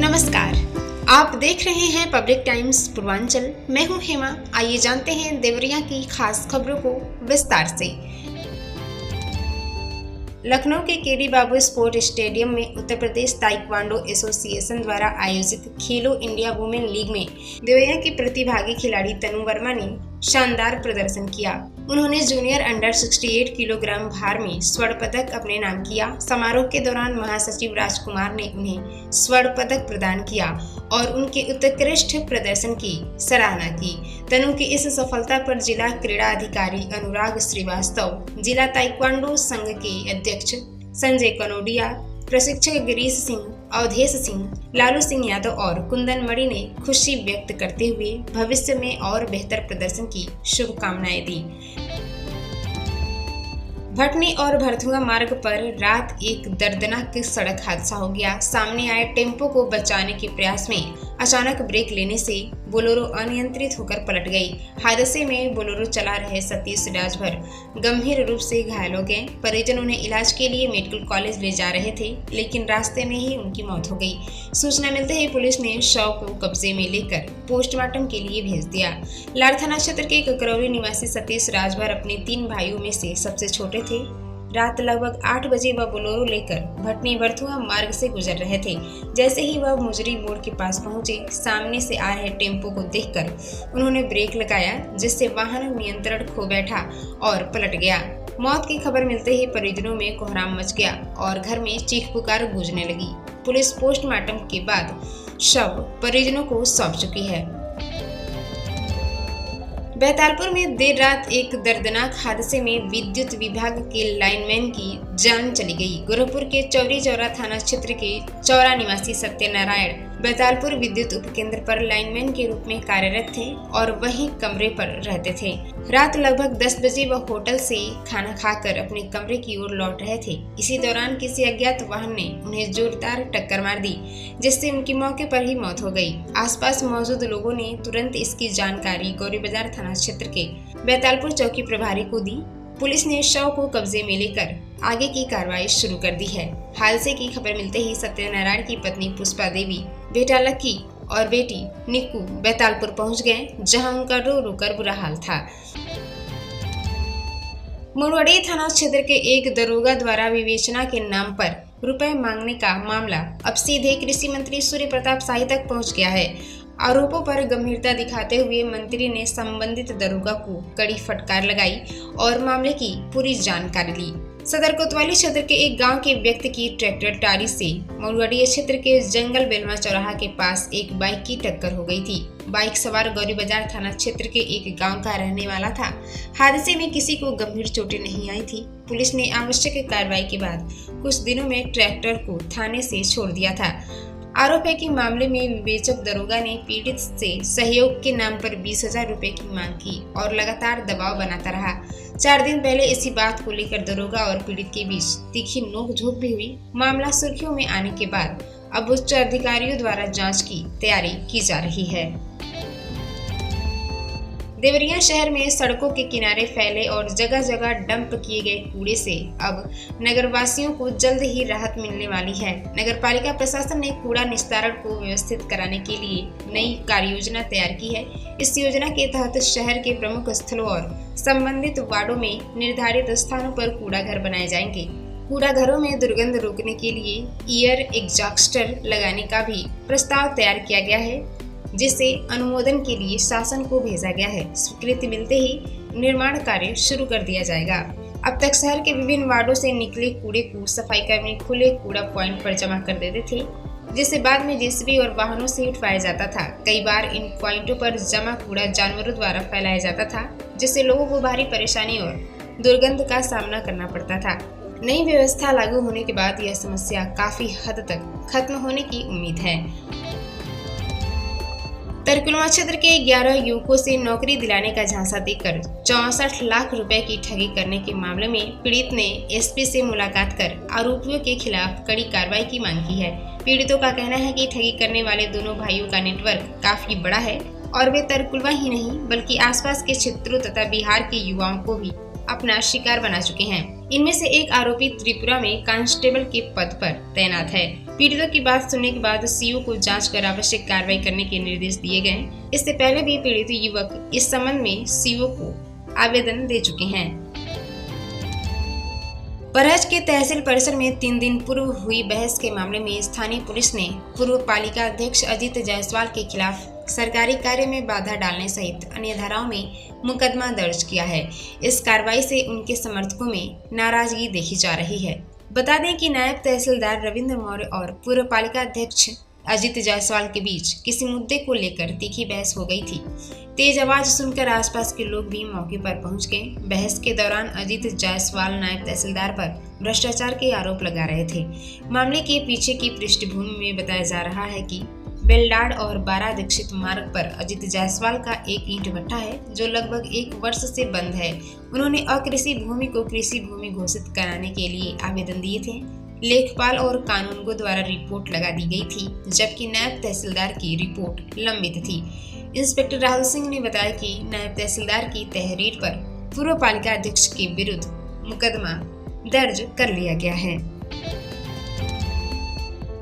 नमस्कार, आप देख रहे हैं पब्लिक टाइम्स पूर्वांचल। मैं हूं हेमा। आइए जानते हैं देवरिया की खास खबरों को विस्तार से। लखनऊ के केडी बाबू स्पोर्ट स्टेडियम में उत्तर प्रदेश ताइक्वांडो एसोसिएशन द्वारा आयोजित खेलो इंडिया वुमेन लीग में देवरिया की प्रतिभागी खिलाड़ी तनु वर्मा ने शानदार प्रदर्शन किया। उन्होंने जूनियर अंडर 68 किलोग्राम भार में स्वर्ण पदक अपने नाम किया। समारोह के दौरान महासचिव राजकुमार ने उन्हें स्वर्ण पदक प्रदान किया और उनके उत्कृष्ट प्रदर्शन की सराहना की। तनु की इस सफलता पर जिला क्रीड़ा अधिकारी अनुराग श्रीवास्तव, जिला ताइक्वांडो संघ के अध्यक्ष संजय कनोडिया, प्रशिक्षक गिरीश सिंह, अवधेश सिंह, लालू सिंह यादव और कुंदन मणि ने खुशी व्यक्त करते हुए भविष्य में और बेहतर प्रदर्शन की शुभकामनाएं दी। भटनी और भरथुआ मार्ग पर रात एक दर्दनाक सड़क हादसा हो गया। सामने आए टेम्पो को बचाने के प्रयास में अचानक ब्रेक लेने से बोलेरो अनियंत्रित होकर पलट गई। हादसे में बोलेरो चला रहे सतीश राजभर गंभीर रूप से घायल हो गए। परिजन उन्हें इलाज के लिए मेडिकल कॉलेज ले जा रहे थे, लेकिन रास्ते में ही उनकी मौत हो गई। सूचना मिलते ही पुलिस ने शव को कब्जे में लेकर पोस्टमार्टम के लिए भेज दिया। लार थाना क्षेत्र के ककरौली निवासी सतीश राजभर अपने 3 भाइयों में से सबसे छोटे थे। रात लगभग 8 बजे वह बोलेरो लेकर भटनी भरथुआ मार्ग से गुजर रहे थे। जैसे ही वह मुजरी मोड़ के पास पहुंचे, सामने से आ रहे टेम्पो को देखकर उन्होंने ब्रेक लगाया, जिससे वाहन नियंत्रण खो बैठा और पलट गया। मौत की खबर मिलते ही परिजनों में कोहराम मच गया और घर में चीख पुकार गूंजने लगी। पुलिस पोस्टमार्टम के बाद शव परिजनों को सौंप चुकी है। बैतालपुर में देर रात एक दर्दनाक हादसे में विद्युत विभाग के लाइनमैन की जान चली गई। गोरखपुर के चौरी चौरा थाना क्षेत्र के चौरा निवासी सत्यनारायण बैतालपुर विद्युत उपकेंद्र पर लाइनमैन के रूप में कार्यरत थे और वहीं कमरे पर रहते थे। रात लगभग 10 बजे वह होटल से खाना खाकर अपने कमरे की ओर लौट रहे थे। इसी दौरान किसी अज्ञात वाहन ने उन्हें जोरदार टक्कर मार दी, जिससे उनकी मौके पर ही मौत हो गई। आसपास मौजूद लोगों ने तुरंत इसकी जानकारी गौरी बाजार थाना क्षेत्र के बैतालपुर चौकी प्रभारी को दी। पुलिस ने शव को कब्जे में लेकर आगे की कार्रवाई शुरू कर दी है। हादसे की खबर मिलते ही सत्यनारायण की पत्नी पुष्पा देवी, बेटा लक्की और बेटी निक्कू बैतालपुर पहुंच गए, जहां उनका रो रो कर बुरा हाल था। मुरवड़ी थाना क्षेत्र के एक दरोगा द्वारा विवेचना के नाम पर रुपए मांगने का मामला अब सीधे कृषि मंत्री सूर्य प्रताप शाही तक पहुंच गया है। आरोपों पर गंभीरता दिखाते हुए मंत्री ने संबंधित दरोगा को कड़ी फटकार लगाई और मामले की पूरी जानकारी ली। सदर कोतवाली क्षेत्र के एक गांव के व्यक्ति की ट्रैक्टर टारी से मरुआडी क्षेत्र के जंगल बेलवा चौराहा के पास एक बाइक की टक्कर हो गई थी। बाइक सवार गौरी बाजार थाना क्षेत्र के एक गांव का रहने वाला था। हादसे में किसी को गंभीर चोटें नहीं आई थी। पुलिस ने आवश्यक कार्रवाई के बाद कुछ दिनों में ट्रैक्टर को थाने से छोड़ दिया था। आरोप है कि मामले में विवेचक दरोगा ने पीड़ित से सहयोग के नाम पर 20,000 रुपए की मांग की और लगातार दबाव बनाता रहा। 4 दिन पहले इसी बात को लेकर दरोगा और पीड़ित के बीच तीखी नोकझोंक भी हुई। मामला सुर्खियों में आने के बाद अब उच्च अधिकारियों द्वारा जांच की तैयारी की जा रही है। देवरिया शहर में सड़कों के किनारे फैले और जगह जगह डंप किए गए कूड़े से अब नगरवासियों को जल्द ही राहत मिलने वाली है। नगरपालिका प्रशासन ने कूड़ा निस्तारण को व्यवस्थित कराने के लिए नई कार्ययोजना तैयार की है। इस योजना के तहत शहर के प्रमुख स्थलों और संबंधित वार्डों में निर्धारित स्थानों पर कूड़ा घर बनाए जाएंगे। कूड़ा घरों में दुर्गंध रोकने के लिए ईयर एग्जॉस्टर लगाने का भी प्रस्ताव तैयार किया गया है, जिसे अनुमोदन के लिए शासन को भेजा गया है। स्वीकृति मिलते ही निर्माण कार्य शुरू कर दिया जाएगा। अब तक शहर के विभिन्न वार्डों से निकले कूड़े को सफाई कर्मी खुले कूड़ा पॉइंट पर जमा कर देते थे, जिसे बाद में जेसीबी और वाहनों से उठवाया जाता था। कई बार इन पॉइंटों पर जमा कूड़ा जानवरों द्वारा फैलाया जाता था, जिससे लोगों को भारी परेशानी और दुर्गंध का सामना करना पड़ता था। नई व्यवस्था लागू होने के बाद यह समस्या काफी हद तक खत्म होने की उम्मीद है। तरकुलवा क्षेत्र के 11 युवकों से नौकरी दिलाने का झांसा देकर 64 लाख रुपए की ठगी करने के मामले में पीड़ित ने एसपी से मुलाकात कर आरोपियों के खिलाफ कड़ी कार्रवाई की मांग की है। पीड़ितों का कहना है कि ठगी करने वाले दोनों भाइयों का नेटवर्क काफी बड़ा है और वे तरकुलवा ही नहीं बल्कि आसपास के क्षेत्रों तथा बिहार के युवाओं को भी अपना शिकार बना चुके हैं। इनमें से एक आरोपी त्रिपुरा में कांस्टेबल के पद पर तैनात है। पीड़ितों की बात सुनने के बाद सीओ को जांच कर आवश्यक कार्रवाई करने के निर्देश दिए गए। इससे पहले भी पीड़ित युवक इस संबंध में सीओ को आवेदन दे चुके हैं। बरहज के तहसील परिसर में 3 दिन पूर्व हुई बहस के मामले में स्थानीय पुलिस ने पूर्व पालिका अध्यक्ष अजित जायसवाल के खिलाफ सरकारी कार्य में बाधा डालने सहित अन्य धाराओं में मुकदमा दर्ज किया है। इस कार्रवाई से उनके समर्थकों में नाराजगी देखी जा रही है। बता दें कि नायब तहसीलदार रविंद्र मौर्य और पूर्व पालिका अध्यक्ष अजित जायसवाल के बीच किसी मुद्दे को लेकर तीखी बहस हो गई थी। तेज आवाज सुनकर आसपास के लोग भी मौके पर पहुंच गए। बहस के दौरान अजित जायसवाल नायब तहसीलदार पर भ्रष्टाचार के आरोप लगा रहे थे। मामले के पीछे की पृष्ठभूमि में बताया जा रहा है कि बेलडाड और बारा दीक्षित मार्ग पर अजित जायसवाल का एक ईंट भट्टा है जो लगभग 1 वर्ष से बंद है। उन्होंने अकृषि भूमि को कृषि भूमि घोषित कराने के लिए आवेदन दिए थे। लेखपाल और कानूनगो द्वारा रिपोर्ट लगा दी गई थी, जबकि नायब तहसीलदार की रिपोर्ट लंबित थी। इंस्पेक्टर राहुल सिंह ने बताया कि नायब तहसीलदार की तहरीर पर पूर्व पालिका अध्यक्ष के विरुद्ध मुकदमा दर्ज कर लिया गया है।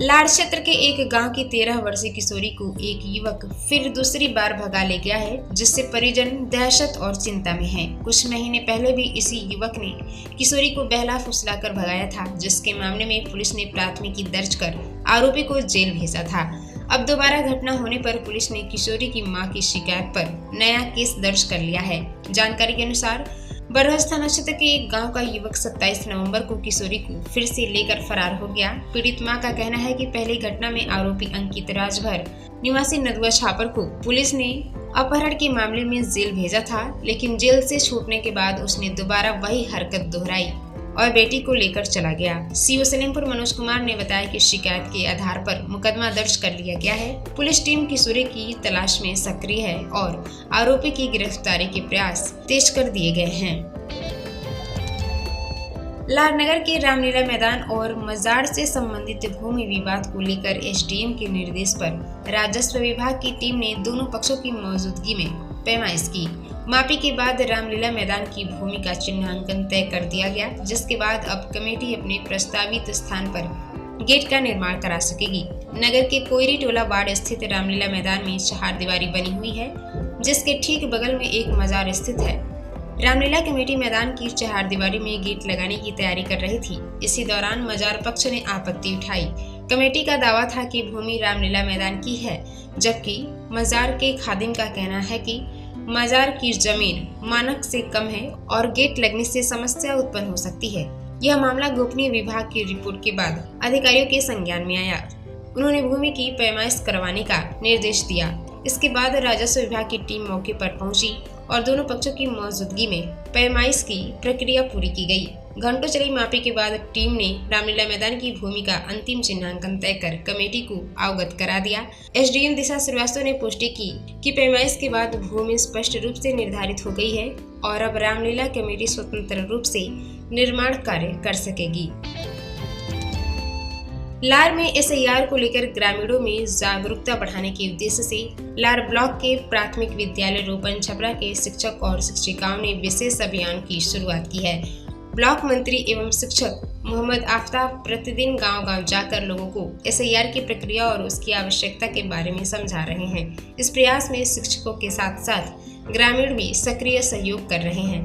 लाड़ क्षेत्र के एक गांव की 13 वर्षीय किशोरी को एक युवक फिर दूसरी बार भगा ले गया है, जिससे परिजन दहशत और चिंता में हैं। कुछ महीने पहले भी इसी युवक ने किशोरी को बहला फुसलाकर भगाया था, जिसके मामले में पुलिस ने प्राथमिकी दर्ज कर आरोपी को जेल भेजा था। अब दोबारा घटना होने पर पुलिस ने किशोरी की मां की शिकायत पर नया केस दर्ज कर लिया है। जानकारी के अनुसार बरहज थाना क्षेत्र के एक गांव का युवक 27 नवंबर को किशोरी को फिर से लेकर फरार हो गया। पीड़ित मां का कहना है कि पहली घटना में आरोपी अंकित राजभर निवासी नदुआ छापर को पुलिस ने अपहरण के मामले में जेल भेजा था, लेकिन जेल से छूटने के बाद उसने दोबारा वही हरकत दोहराई और बेटी को लेकर चला गया। सीओ सलेमपुर मनोज कुमार ने बताया कि शिकायत के आधार पर मुकदमा दर्ज कर लिया गया है। पुलिस टीम किशोरी की तलाश में सक्रिय है और आरोपी की गिरफ्तारी के प्रयास तेज कर दिए गए हैं। लारनगर के रामलीला मैदान और मजार से संबंधित भूमि विवाद को लेकर एसडीएम के निर्देश पर राजस्व विभाग की टीम ने दोनों पक्षों की मौजूदगी में पैमाइश की। मापी के बाद रामलीला मैदान की भूमि का चिन्हांकन तय कर दिया गया, जिसके बाद अब कमेटी अपने प्रस्तावित स्थान पर गेट का निर्माण करा सकेगी। नगर के कोयरी टोला वार्ड स्थित रामलीला मैदान में 4 दीवारी बनी हुई है, जिसके ठीक बगल में एक मजार स्थित है। रामलीला कमेटी मैदान की 4 दीवारी में गेट लगाने की तैयारी कर रही थी। इसी दौरान मजार पक्ष ने आपत्ति उठाई। कमेटी का दावा था कि भूमि रामलीला मैदान की है, जबकि मजार के खादिम का कहना है कि मजार की जमीन मानक से कम है और गेट लगने से समस्या उत्पन्न हो सकती है। यह मामला गोपनीय विभाग की रिपोर्ट के बाद अधिकारियों के संज्ञान में आया। उन्होंने भूमि की पैमाइश करवाने का निर्देश दिया। इसके बाद राजस्व विभाग की टीम मौके पर पहुंची और दोनों पक्षों की मौजूदगी में पैमाइश की प्रक्रिया पूरी की गई। घंटों चली मापी के बाद टीम ने रामलीला मैदान की भूमि का अंतिम चिन्हांकन तय कर कमेटी को अवगत करा दिया। एसडीएम दिशा श्रीवास्तव ने पुष्टि की कि पैमाइश के बाद भूमि स्पष्ट रूप से निर्धारित हो गई है और अब रामलीला कमेटी स्वतंत्र रूप से निर्माण कार्य कर सकेगी। लार में एसआईआर को लेकर ग्रामीणों में जागरूकता बढ़ाने के उद्देश्य से लार ब्लॉक के प्राथमिक विद्यालय रोपन छपरा के शिक्षक और शिक्षिकाओं ने विशेष अभियान की शुरुआत की है। ब्लॉक मंत्री एवं शिक्षक मोहम्मद आफ्ताब प्रतिदिन गांव-गांव जाकर लोगों को एसआईआर की प्रक्रिया और उसकी आवश्यकता के बारे में समझा रहे हैं। इस प्रयास में शिक्षकों के साथ साथ ग्रामीण भी सक्रिय सहयोग कर रहे हैं।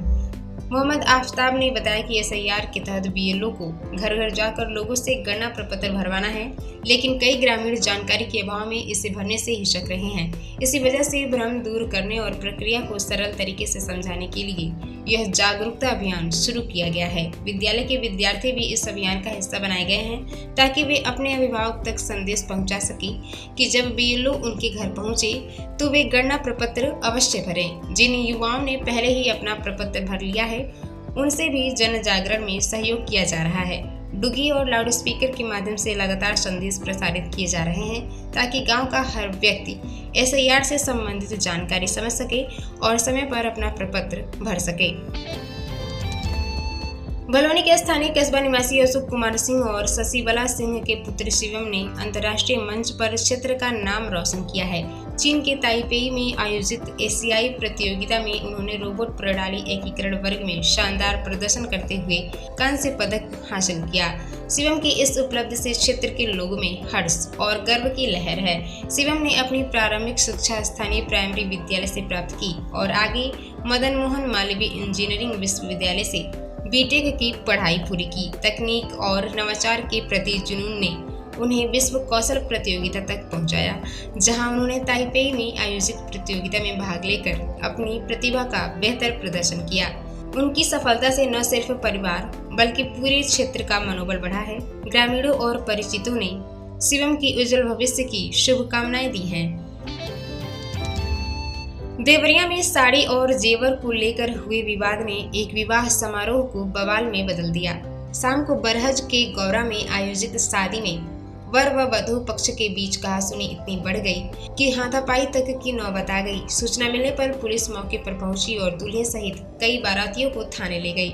मोहम्मद आफ्ताब ने बताया कि एसआईआर के तहत बीएलओ को घर घर जाकर लोगों से गणना प्रपत्र भरवाना है, लेकिन कई ग्रामीण जानकारी के अभाव में इसे भरने से हिचक रहे हैं। इसी वजह से भ्रम दूर करने और प्रक्रिया को सरल तरीके से समझाने के लिए यह जागरूकता अभियान शुरू किया गया है। विद्यालय के विद्यार्थी भी इस अभियान का हिस्सा बनाए गए हैं ताकि वे अपने अभिभावक तक संदेश पहुंचा सके कि जब बीएलओ उनके घर पहुंचे तो वे गणना प्रपत्र अवश्य भरें। जिन युवाओं ने पहले ही अपना प्रपत्र भर लिया है उनसे भी जन जागरण में सहयोग किया जा रहा है। डुगी और लाउडस्पीकर के माध्यम से लगातार संदेश प्रसारित किए जा रहे हैं ताकि गांव का हर व्यक्ति एसआईआर से संबंधित जानकारी समझ सके और समय पर अपना प्रपत्र भर सके। भलौनी के स्थानीय कस्बा निवासी अशोक कुमार सिंह और शशिबला सिंह के पुत्र शिवम ने अंतर्राष्ट्रीय मंच पर क्षेत्र का नाम रोशन किया है। चीन के ताइपेई में आयोजित एशियाई प्रतियोगिता में उन्होंने रोबोट प्रणाली एकीकरण वर्ग में शानदार प्रदर्शन करते हुए कांस्य पदक हासिल किया। शिवम की इस उपलब्धि से क्षेत्र के लोगों में हर्ष और गर्व की लहर है। शिवम ने अपनी प्रारंभिक शिक्षा स्थानीय प्राइमरी विद्यालय से प्राप्त की और आगे मदन मोहन मालवीय इंजीनियरिंग विश्वविद्यालय से बीटेक की पढ़ाई पूरी की। तकनीक और नवाचार के प्रति जुनून ने उन्हें विश्व कौशल प्रतियोगिता तक पहुंचाया, जहां उन्होंने ताइपेई में आयोजित प्रतियोगिता में भाग लेकर अपनी प्रतिभा का बेहतर प्रदर्शन किया। उनकी सफलता से न सिर्फ परिवार बल्कि पूरे क्षेत्र का मनोबल बढ़ा है। ग्रामीणों और परिचितों ने शिवम की उज्जवल भविष्य की शुभकामनाएं दी हैं। देवरिया में साड़ी और जेवर को लेकर हुए विवाद ने एक विवाह समारोह को बवाल में बदल दिया। शाम को बरहज के गौरा में आयोजित शादी में वर व वधू पक्ष के बीच कहासुनी इतनी बढ़ गई कि हाथापाई तक की नौबत आ गई। सूचना मिलने पर पुलिस मौके पर पहुंची और दूल्हे सहित कई बारातियों को थाने ले गई।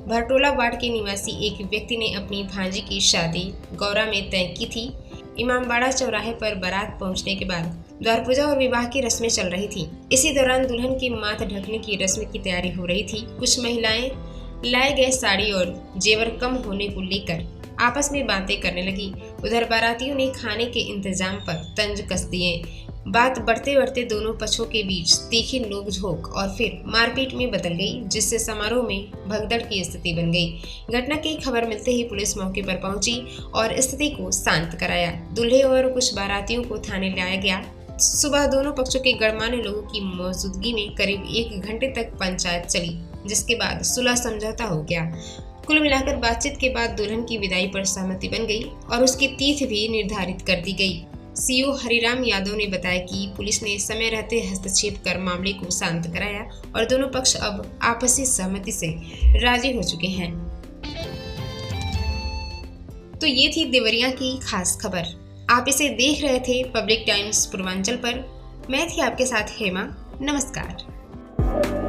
भरटोला वार्ड के निवासी एक व्यक्ति ने अपनी भांजी की शादी गौरा में तय की थी। इमामबाड़ा चौराहे पर बारात पहुंचने के बाद द्वार पूजा और विवाह की रस्में चल रही थी। इसी दौरान दुल्हन की माथ ढकने की रस्म की तैयारी हो रही थी। कुछ महिलाएं लाए गए साड़ी और जेवर कम होने को लेकर आपस में बातें करने लगी। उधर बारातियों ने खाने के इंतजाम पर तंज कस दिए। बात बढ़ते बढ़ते दोनों पक्षों के बीच तीखी नोक-झोंक और फिर मारपीट में बदल गई, जिससे समारोह में भगदड़ की स्थिति बन गई। घटना की खबर मिलते ही पुलिस मौके पर पहुंची और स्थिति को शांत कराया। दूल्हे और कुछ बारातियों को थाने लाया गया। सुबह दोनों पक्षों के गणमान्य लोगों की मौजूदगी में करीब 1 घंटे तक पंचायत चली, जिसके बाद सुलह समझौता हो गया। कुल मिलाकर बातचीत के बाद दुल्हन की विदाई पर सहमति बन गई और उसकी तिथि भी निर्धारित कर दी गई। सीओ हरिराम यादव ने बताया कि पुलिस ने समय रहते हस्तक्षेप कर मामले को शांत कराया और दोनों पक्ष अब आपसी सहमति से राजी हो चुके हैं। तो ये थी देवरिया की खास खबर। आप इसे देख रहे थे पब्लिक टाइम्स पूर्वांचल पर। मैं थी आपके साथ हेमा। नमस्कार।